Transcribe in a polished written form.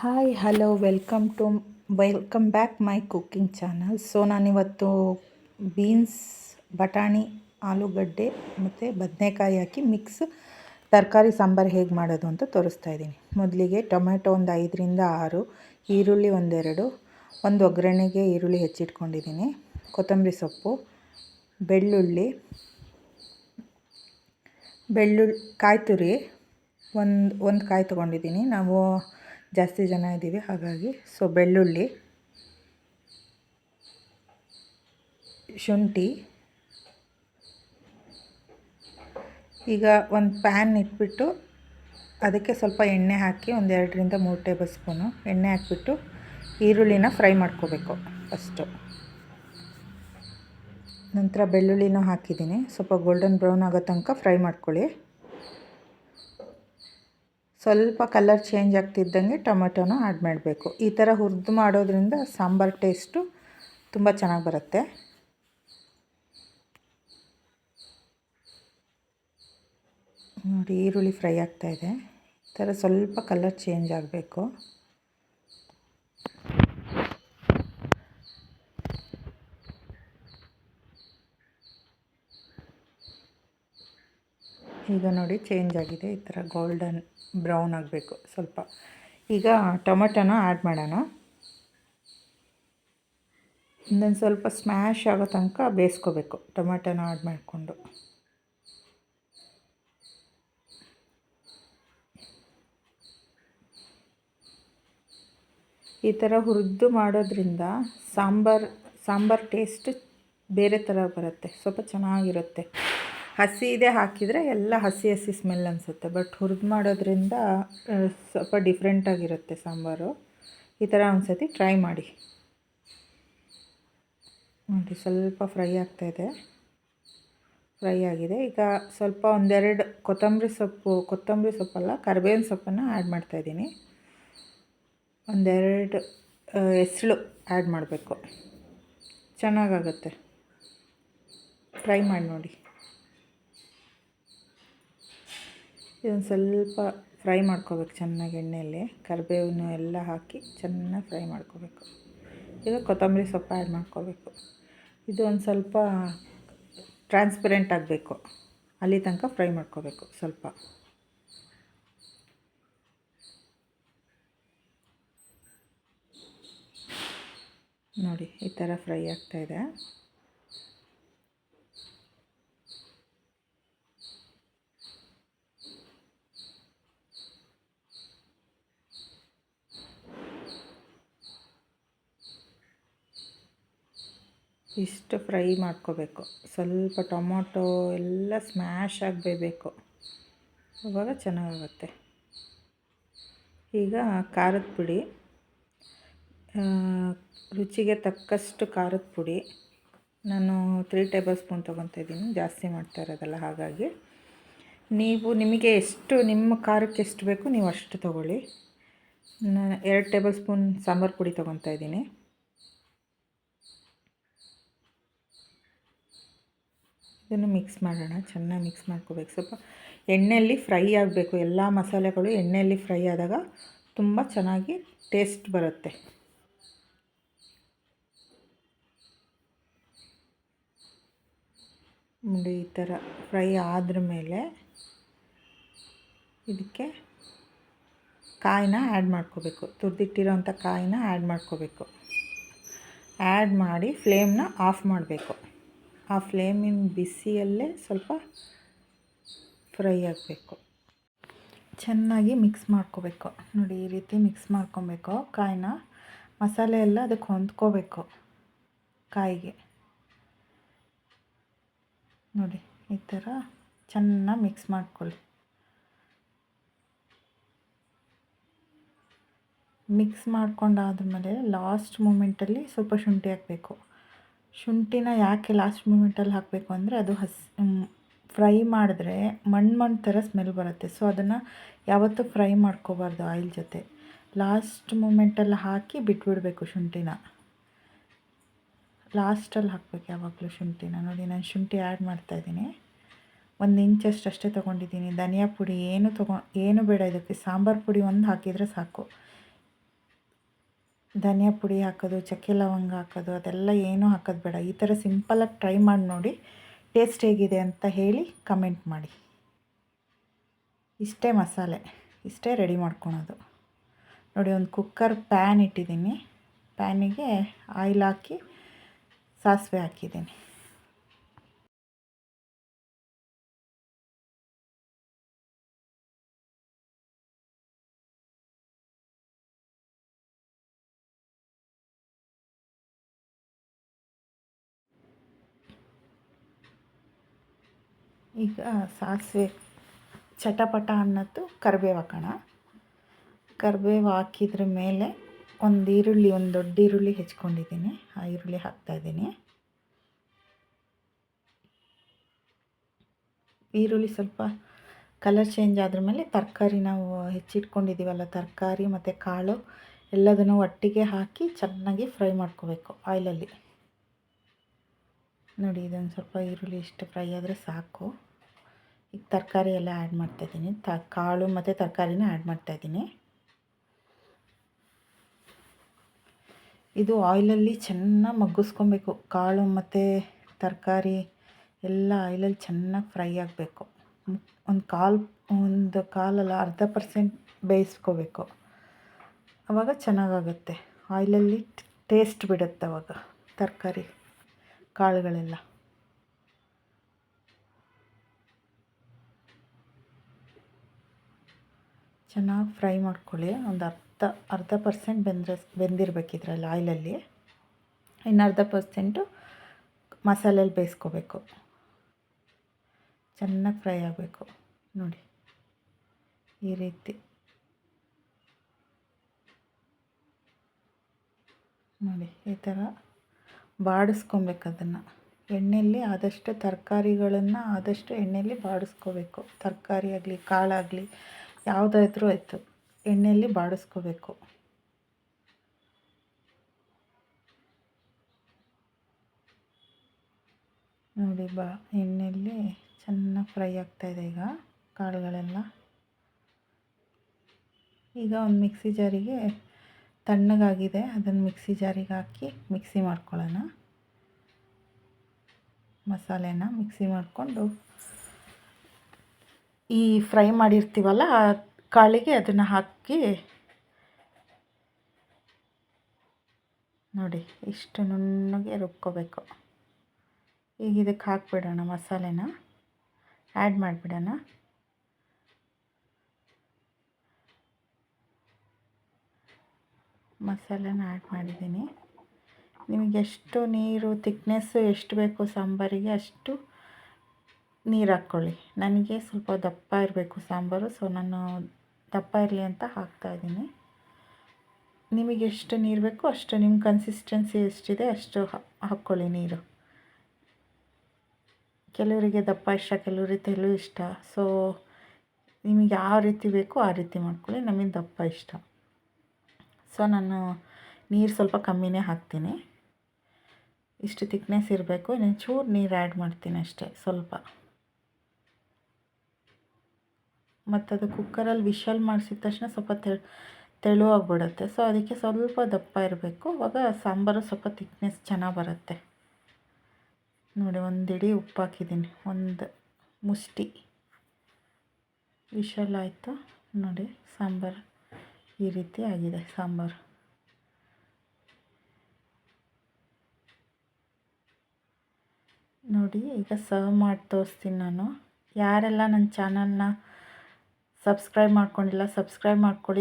Hi hello welcome back my cooking channel. So ನಾನಿವತ್ತು beans, ಬಟಾಣಿ, ಆಲೂಗಡ್ಡೆ ಮತ್ತು ಬದನೆಕಾಯಿ ಹಾಕಿ ಮಿಕ್ಸ್ ತರಕಾರಿ ಸಾಂಬಾರು ಹೇಗೆ ಮಾಡೋದು ಅಂತ ತೋರಿಸ್ತಾ ಇದ್ದೀನಿ. ಮೊದಲಿಗೆ ಟೊಮೆಟೊ ಒಂದು 5ರಿಂದ 6, ಈರುಳ್ಳಿ ಒಂದೆರಡು, ಒಂದು ಒಗ್ಗರಣೆಗೆ ಈರುಳ್ಳಿ ಹೆಚ್ಚಿಟ್ಕೊಂಡಿದ್ದೀನಿ, ಕೊತ್ತಂಬರಿ ಸೊಪ್ಪು, ಬೆಳ್ಳುಳ್ಳಿ, ಕಾಯಿ ತುರಿ, ಒಂದು ಕಾಯಿ ತೊಗೊಂಡಿದ್ದೀನಿ. ನಾವು ಜಾಸ್ತಿ ಜನ ಇದ್ದೀವಿ ಹಾಗಾಗಿ. ಸೊ ಬೆಳ್ಳುಳ್ಳಿ, ಶುಂಠಿ. ಈಗ ಒಂದು ಪ್ಯಾನ್ ಇಟ್ಬಿಟ್ಟು ಅದಕ್ಕೆ ಸ್ವಲ್ಪ ಎಣ್ಣೆ ಹಾಕಿ ಒಂದು 2ರಿಂದ 3 ಟೇಬಲ್ ಸ್ಪೂನು ಎಣ್ಣೆ ಹಾಕಿಬಿಟ್ಟು ಈರುಳ್ಳಿನ ಫ್ರೈ ಮಾಡ್ಕೋಬೇಕು ಫಸ್ಟು. ನಂತರ ಬೆಳ್ಳುಳ್ಳಿನೂ ಹಾಕಿದ್ದೀನಿ. ಸ್ವಲ್ಪ ಗೋಲ್ಡನ್ ಬ್ರೌನ್ ಆಗೋ ತನಕ ಫ್ರೈ ಮಾಡ್ಕೊಳ್ಳಿ. ಸ್ವಲ್ಪ ಕಲರ್ ಚೇಂಜ್ ಆಗ್ತಿದ್ದಂಗೆ ಟೊಮೆಟೊನ ಆ್ಯಡ್ ಮಾಡಬೇಕು. ಈ ಥರ ಹುರಿದು ಮಾಡೋದ್ರಿಂದ ಸಾಂಬಾರು ಟೇಸ್ಟು ತುಂಬ ಚೆನ್ನಾಗಿ ಬರುತ್ತೆ. ನೋಡಿ, ಈರುಳ್ಳಿ ಫ್ರೈ ಆಗ್ತಾಯಿದೆ. ಈ ಥರ ಸ್ವಲ್ಪ ಕಲರ್ ಚೇಂಜ್ ಆಗಬೇಕು. ಈಗ ನೋಡಿ ಚೇಂಜ್ ಆಗಿದೆ. ಈ ಥರ ಗೋಲ್ಡನ್ ಬ್ರೌನ್ ಆಗಬೇಕು ಸ್ವಲ್ಪ. ಈಗ ಟೊಮೆಟೊನ ಆ್ಯಡ್ ಮಾಡೋಣ. ಇನ್ನೊಂದು ಸ್ವಲ್ಪ ಸ್ಮ್ಯಾಶ್ ಆಗೋ ತನಕ ಬೇಯಿಸ್ಕೋಬೇಕು ಟೊಮೆಟೊನ ಆ್ಯಡ್ ಮಾಡಿಕೊಂಡು. ಈ ಥರ ಹುರಿದು ಮಾಡೋದ್ರಿಂದ ಸಾಂಬಾರು ಟೇಸ್ಟ್ ಬೇರೆ ಥರ ಬರುತ್ತೆ, ಸ್ವಲ್ಪ ಚೆನ್ನಾಗಿರುತ್ತೆ. ಹಸಿದೇ ಹಾಕಿದರೆ ಎಲ್ಲ ಹಸಿ ಸ್ಮೆಲ್ ಅನಿಸುತ್ತೆ. ಬಟ್ ಹುರಿದು ಮಾಡೋದ್ರಿಂದ ಸ್ವಲ್ಪ ಡಿಫ್ರೆಂಟಾಗಿರುತ್ತೆ ಸಾಂಬಾರು. ಈ ಥರ ಒಂದು ಸತಿ ಟ್ರೈ ಮಾಡಿ. ನೋಡಿ, ಸ್ವಲ್ಪ ಫ್ರೈ ಆಗ್ತಾಯಿದೆ. ಫ್ರೈ ಆಗಿದೆ. ಈಗ ಸ್ವಲ್ಪ ಒಂದೆರಡು ಕೊತ್ತಂಬರಿ ಸೊಪ್ಪಲ್ಲ, ಕರಿಬೇವಿನ ಸೊಪ್ಪನ್ನು ಆ್ಯಡ್ ಮಾಡ್ತಾಯಿದ್ದೀನಿ. ಒಂದೆರಡು ಹೆಸಳು ಆ್ಯಡ್ ಮಾಡಬೇಕು, ಚೆನ್ನಾಗಾಗುತ್ತೆ. ಟ್ರೈ ಮಾಡಿ ನೋಡಿ. ಇದೊಂದು ಸ್ವಲ್ಪ ಫ್ರೈ ಮಾಡ್ಕೋಬೇಕು ಚೆನ್ನಾಗಿ ಎಣ್ಣೆಯಲ್ಲಿ. ಕರಿಬೇವನ್ನು ಎಲ್ಲ ಹಾಕಿ ಚೆನ್ನಾಗಿ ಫ್ರೈ ಮಾಡ್ಕೋಬೇಕು. ಈಗ ಕೊತ್ತಂಬರಿ ಸೊಪ್ಪು ಆ್ಯಡ್ ಮಾಡ್ಕೋಬೇಕು. ಇದು ಒಂದು ಸ್ವಲ್ಪ ಟ್ರಾನ್ಸ್ಪರೆಂಟ್ ಆಗಬೇಕು, ಅಲ್ಲಿ ತನಕ ಫ್ರೈ ಮಾಡ್ಕೋಬೇಕು ಸ್ವಲ್ಪ. ನೋಡಿ, ಈ ಥರ ಫ್ರೈ ಆಗ್ತಾಯಿದೆ. ಇಷ್ಟು ಫ್ರೈ ಮಾಡ್ಕೋಬೇಕು. ಸ್ವಲ್ಪ ಟೊಮೊಟೊ ಎಲ್ಲ ಸ್ಮ್ಯಾಶ್ ಆಗಿ ಬೇಯಬೇಕು, ಆವಾಗ ಚೆನ್ನಾಗಾಗುತ್ತೆ. ಈಗ ಖಾರದ ಪುಡಿ, ರುಚಿಗೆ ತಕ್ಕಷ್ಟು ಖಾರದ ಪುಡಿ. ನಾನು 3 ಟೇಬಲ್ ಸ್ಪೂನ್ ತೊಗೊತಾಯಿದ್ದೀನಿ, ಜಾಸ್ತಿ ಮಾಡ್ತಾ ಇರೋದಲ್ಲ ಹಾಗಾಗಿ. ನಿಮಗೆ ನಿಮ್ಮ ಖಾರಕ್ಕೆ ಎಷ್ಟು ಬೇಕು ನೀವು ಅಷ್ಟು ತೊಗೊಳ್ಳಿ. ನಾನು 2 ಟೇಬಲ್ ಸ್ಪೂನ್ ಸಾಂಬಾರು ಪುಡಿ ತೊಗೊತಾಯಿದ್ದೀನಿ. ಇದನ್ನು ಮಿಕ್ಸ್ ಮಾಡೋಣ, ಚೆನ್ನಾಗಿ ಮಿಕ್ಸ್ ಮಾಡ್ಕೋಬೇಕು. ಸ್ವಲ್ಪ ಎಣ್ಣೆಯಲ್ಲಿ ಫ್ರೈ ಆಗಬೇಕು. ಎಲ್ಲ ಮಸಾಲೆಗಳು ಎಣ್ಣೆಯಲ್ಲಿ ಫ್ರೈ ಆದಾಗ ತುಂಬ ಚೆನ್ನಾಗಿ ಟೇಸ್ಟ್ ಬರುತ್ತೆ. ನೋಡಿ, ಈ ಥರ ಫ್ರೈ ಆದ್ರ ಮೇಲೆ ಇದಕ್ಕೆ ಕಾಯಿನ ಆ್ಯಡ್ ಮಾಡ್ಕೋಬೇಕು. ತುರಿದಿಟ್ಟಿರೋಂಥ ಕಾಯಿನ ಆ್ಯಡ್ ಮಾಡ್ಕೋಬೇಕು. ಆ್ಯಡ್ ಮಾಡಿ ಫ್ಲೇಮ್ನ ಆಫ್ ಮಾಡಬೇಕು. ಆ ಫ್ಲೇಮಿನ ಬಿಸಿಯಲ್ಲೇ ಸ್ವಲ್ಪ ಫ್ರೈ ಆಗಬೇಕು. ಚೆನ್ನಾಗಿ ಮಿಕ್ಸ್ ಮಾಡ್ಕೋಬೇಕು. ನೋಡಿ, ಈ ರೀತಿ ಮಿಕ್ಸ್ ಮಾಡ್ಕೊಬೇಕು. ಕಾಯಿನ ಮಸಾಲೆ ಎಲ್ಲ ಅದಕ್ಕೆ ಹೊಂದ್ಕೋಬೇಕು ಕಾಯಿಗೆ. ನೋಡಿ, ಈ ಥರ ಚೆನ್ನಾಗಿ ಮಿಕ್ಸ್ ಮಾಡ್ಕೊಳ್ಳಿ. ಮಿಕ್ಸ್ ಮಾಡ್ಕೊಂಡಾದ್ಮೇಲೆ ಲಾಸ್ಟ್ ಮೂಮೆಂಟಲ್ಲಿ ಸ್ವಲ್ಪ ಶುಂಠಿ ಹಾಕಬೇಕು. ಶುಂಠಿನ ಯಾಕೆ ಲಾಸ್ಟ್ ಮೂಮೆಂಟಲ್ಲಿ ಹಾಕಬೇಕು ಅಂದರೆ ಅದು ಫ್ರೈ ಮಾಡಿದ್ರೆ ಮಣ್ಣು ಥರ ಸ್ಮೆಲ್ ಬರುತ್ತೆ. ಸೊ ಅದನ್ನು ಯಾವತ್ತೂ ಫ್ರೈ ಮಾಡ್ಕೋಬಾರ್ದು ಆಯಿಲ್ ಜೊತೆ. ಲಾಸ್ಟ್ ಮೂಮೆಂಟಲ್ಲಿ ಹಾಕಿ ಬಿಟ್ಬಿಡಬೇಕು ಶುಂಠಿನ. ಲಾಸ್ಟಲ್ಲಿ ಹಾಕಬೇಕು ಯಾವಾಗಲೂ ಶುಂಠಿನ. ನೋಡಿ, ನಾನು ಶುಂಠಿ ಆ್ಯಡ್ ಮಾಡ್ತಾಯಿದ್ದೀನಿ. 1 ಇಂಚಷ್ಟು ಅಷ್ಟೇ ತೊಗೊಂಡಿದ್ದೀನಿ. ಧನಿಯಾ ಪುಡಿ ಏನು ಬೇಡ ಇದಕ್ಕೆ. ಸಾಂಬಾರು ಪುಡಿ ಒಂದು ಹಾಕಿದರೆ ಸಾಕು. ಧನಿಯಾ ಪುಡಿ ಹಾಕೋದು, ಚಕ್ಕೆ ಲವಂಗ ಹಾಕೋದು ಅದೆಲ್ಲ ಏನೂ ಹಾಕೋದು ಬೇಡ. ಈ ಥರ ಸಿಂಪಲಾಗಿ ಟ್ರೈ ಮಾಡಿ ನೋಡಿ, ಟೇಸ್ಟ್ ಹೇಗಿದೆ ಅಂತ ಹೇಳಿ ಕಮೆಂಟ್ ಮಾಡಿ. ಇಷ್ಟೇ ಮಸಾಲೆ, ಇಷ್ಟೇ ರೆಡಿ ಮಾಡ್ಕೊಳೋದು. ನೋಡಿ, ಒಂದು ಕುಕ್ಕರ್ ಪ್ಯಾನ್ ಇಟ್ಟಿದ್ದೀನಿ. ಪ್ಯಾನಿಗೆ ಆಯಿಲ್ ಹಾಕಿ ಸಾಸಿವೆ ಹಾಕಿದ್ದೀನಿ. ಈಗ ಸಾಸಿವೆ ಚಟಪಟ ಅನ್ನೋದು ಕರಿಬೇವು ಹಾಕೋಣ. ಕರಿಬೇವು ಹಾಕಿದ್ರ ಮೇಲೆ ಒಂದು ಈರುಳ್ಳಿ, ಒಂದು ದೊಡ್ಡ ಈರುಳ್ಳಿ ಹೆಚ್ಕೊಂಡಿದ್ದೀನಿ. ಆ ಈರುಳ್ಳಿ ಹಾಕ್ತಾಯಿದ್ದೀನಿ. ಈರುಳ್ಳಿ ಸ್ವಲ್ಪ ಕಲರ್ ಚೇಂಜ್ ಆದ್ರ ಮೇಲೆ ತರಕಾರಿ, ನಾವು ಹೆಚ್ಚಿಟ್ಕೊಂಡಿದ್ದೀವಲ್ಲ ತರಕಾರಿ ಮತ್ತು ಕಾಳು ಎಲ್ಲದನ್ನು ಒಟ್ಟಿಗೆ ಹಾಕಿ ಚೆನ್ನಾಗಿ ಫ್ರೈ ಮಾಡ್ಕೋಬೇಕು ಆಯಿಲಲ್ಲಿ. ನೋಡಿ, ಇದೊಂದು ಸ್ವಲ್ಪ ಈರುಳ್ಳಿ ಇಷ್ಟು ಫ್ರೈ ಆದರೆ ಸಾಕು. ಈಗ ತರಕಾರಿ ಎಲ್ಲ ಆ್ಯಡ್ ಮಾಡ್ತಾಯಿದ್ದೀನಿ. ಕಾಳು ಮತ್ತು ತರಕಾರಿನ ಆ್ಯಡ್ ಮಾಡ್ತಾಯಿದ್ದೀನಿ. ಇದು ಆಯಿಲಲ್ಲಿ ಚೆನ್ನಾಗಿ ಮಗ್ಗಿಸ್ಕೊಬೇಕು. ಕಾಳು ಮತ್ತು ತರಕಾರಿ ಎಲ್ಲ ಆಯಿಲಲ್ಲಿ ಚೆನ್ನಾಗಿ ಫ್ರೈ ಆಗಬೇಕು. ಒಂದು ಕಾಲಲ್ಲ 1/2% ಬೇಯಿಸ್ಕೋಬೇಕು. ಆವಾಗ ಚೆನ್ನಾಗಾಗುತ್ತೆ. ಆಯಿಲಲ್ಲಿ ಟೇಸ್ಟ್ ಬಿಡುತ್ತೆ ಆವಾಗ ತರಕಾರಿ ಕಾಳುಗಳೆಲ್ಲ. ಚೆನ್ನಾಗಿ ಫ್ರೈ ಮಾಡ್ಕೊಳ್ಳಿ. ಒಂದು 1/2% ಬೆಂದಿರಬೇಕು ಇದರಲ್ಲಿ ಆಯಿಲಲ್ಲಿ. ಇನ್ನು 1/2% ಮಸಾಲೆಯಲ್ಲಿ ಬೇಯಿಸ್ಕೋಬೇಕು. ಚೆನ್ನಾಗಿ ಫ್ರೈ ಆಗಬೇಕು. ನೋಡಿ, ಈ ರೀತಿ ನೋಡಿ, ಈ ಥರ ಬಾಡಿಸ್ಕೊಬೇಕು. ಅದನ್ನು ಎಣ್ಣೆಯಲ್ಲಿ ಆದಷ್ಟು ತರಕಾರಿಗಳನ್ನು ಆದಷ್ಟು ಎಣ್ಣೆಯಲ್ಲಿ ಬಾಡಿಸ್ಕೋಬೇಕು. ತರಕಾರಿ ಆಗಲಿ ಕಾಳಾಗಲಿ ಯಾವುದಾದ್ರೂ ಆಯಿತು, ಎಣ್ಣೆಯಲ್ಲಿ ಬಾಡಿಸ್ಕೋಬೇಕು. ನೋಡಿ, ಎಣ್ಣೆಯಲ್ಲಿ ಚೆನ್ನಾಗಿ ಫ್ರೈ ಆಗ್ತಾಯಿದೆ ಈಗ ಕಾಳುಗಳೆಲ್ಲ. ಈಗ ಒಂದು ಮಿಕ್ಸಿ ಜಾರಿಗೆ, ತಣ್ಣಗಾಗಿದೆ, ಅದನ್ನು ಮಿಕ್ಸಿ ಜಾರಿಗೆ ಹಾಕಿ ಮಿಕ್ಸಿ ಮಾಡ್ಕೊಳ್ಳೋಣ. ಮಸಾಲೆನ ಮಿಕ್ಸಿ ಮಾಡಿಕೊಂಡು ಈ ಫ್ರೈ ಮಾಡಿರ್ತೀವಲ್ಲ ಕಾಳಿಗೆ ಅದನ್ನು ಹಾಕಿ, ನೋಡಿ ಇಷ್ಟು ನುಣ್ಣಗೆ ರುಬ್ಕೋಬೇಕು. ಈಗ ಇದಕ್ಕೆ ಹಾಕಿಬಿಡೋಣ, ಮಸಾಲೆನ ಆ್ಯಡ್ ಮಾಡಿಬಿಡೋಣ. ಮಸಾಲೆನ ಆ್ಯಡ್ ಮಾಡಿದ್ದೀನಿ. ನಿಮಗೆ ಎಷ್ಟು ನೀರು ಥಿಕ್ನೆಸ್ಸು ಎಷ್ಟು ಬೇಕು ಸಾಂಬಾರಿಗೆ ಅಷ್ಟು ನೀರು ಹಾಕ್ಕೊಳ್ಳಿ. ನನಗೆ ಸ್ವಲ್ಪ ದಪ್ಪ ಇರಬೇಕು ಸಾಂಬಾರು, ಸೊ ನಾನು ದಪ್ಪ ಇರಲಿ ಅಂತ ಹಾಕ್ತಾಯಿದ್ದೀನಿ. ನಿಮಗೆ ಎಷ್ಟು ನೀರು ಬೇಕು ಅಷ್ಟು, ನಿಮ್ಮ ಕನ್ಸಿಸ್ಟೆನ್ಸಿ ಎಷ್ಟಿದೆ ಅಷ್ಟು ಹಾಕ್ಕೊಳ್ಳಿ ನೀರು. ಕೆಲವರಿಗೆ ದಪ್ಪ ಇಷ್ಟ, ಕೆಲವರಿಗೆ ತೆಳು ಇಷ್ಟ. ಸೊ ನಿಮಗೆ ಯಾವ ರೀತಿ ಬೇಕೋ ಆ ರೀತಿ ಮಾಡ್ಕೊಳ್ಳಿ. ನಮಗೆ ದಪ್ಪ ಇಷ್ಟ, ಸೊ ನಾನು ನೀರು ಸ್ವಲ್ಪ ಕಮ್ಮಿನೇ ಹಾಕ್ತೀನಿ. ಇಷ್ಟು ಥಿಕ್ನೆಸ್ ಇರಬೇಕು. ಇನ್ನೊಂದು ಚೂರು ನೀರು ಆ್ಯಡ್ ಮಾಡ್ತೀನಿ ಅಷ್ಟೇ, ಸ್ವಲ್ಪ. ಮತ್ತು ಅದು ಕುಕ್ಕರಲ್ಲಿ ವಿಷಲ್ ಮಾಡಿಸಿದ ತಕ್ಷಣ ಸ್ವಲ್ಪ ತೆಳುವಾಗಿಬಿಡುತ್ತೆ. ಸೊ ಅದಕ್ಕೆ ಸ್ವಲ್ಪ ದಪ್ಪ ಇರಬೇಕು. ಆವಾಗ ಸಾಂಬಾರು ಸ್ವಲ್ಪ ಥಿಕ್ನೆಸ್ ಚೆನ್ನಾಗಿ ಬರುತ್ತೆ. ನೋಡಿ, ಒಂದು ಹಿಡಿ ಉಪ್ಪು ಹಾಕಿದ್ದೀನಿ, ಒಂದು ಮುಷ್ಟಿ. ವಿಷಲ್ ಆಯಿತು. ನೋಡಿ, ಸಾಂಬಾರು ಈ ರೀತಿ ಆಗಿದೆ ಸಾಂಬಾರು. ನೋಡಿ, ಈಗ ಸರ್ವ್ ಮಾಡಿ ತೋರಿಸ್ತೀನಿ ನಾನು. ಯಾರೆಲ್ಲ ನನ್ನ ಚಾನಲ್ನ ಸಬ್ಸ್ಕ್ರೈಬ್ ಮಾಡ್ಕೊಂಡಿಲ್ಲ, ಸಬ್ಸ್ಕ್ರೈಬ್ ಮಾಡ್ಕೊಳ್ಳಿ.